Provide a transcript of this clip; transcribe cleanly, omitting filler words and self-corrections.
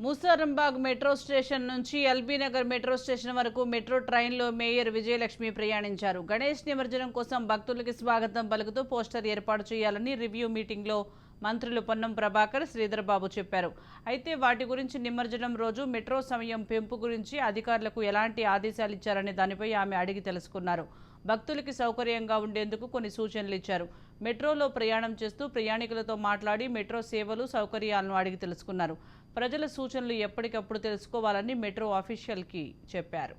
Moosarambagh metro station నుంచి LB Nagar metro station వరకు metro ట్రైన్లో మేయర్ విజయలక్ష్మి ప్రయాణించారు. గణేష్ నిమజ్జనం కోసం భక్తులకి స్వాగతం పలుకుతూ పోస్టర్ ఏర్పాటు చేయాలని రివ్యూ మీటింగ్లో మంత్రులు పొన్నం ప్రభాకర్, శ్రీధర్ బాబు చెప్పారు. అయితే వాటి గురించి నిమజ్జనం రోజు మెట్రో సమయం పెంపు గురించి అధికారులకు ఎలాంటి ఆదేశాలు ఇచ్చారనే దానిపై ఆమె అడిగి తెలుసుకున్నారు. భక్తులకి సౌకర్యంగా ఉండేందుకు కొన్ని సూచనలు ఇచ్చారు. మెట్రోలో ప్రయాణం చేస్తూ ప్రయాణికులతో మాట్లాడి మెట్రో సేవలు, సౌకర్యాలను అడిగి తెలుసుకున్నారు. ప్రజల సూచనలు ఎప్పటికప్పుడు తెలుసుకోవాలని మెట్రో ఆఫీషియల్కి చెప్పారు.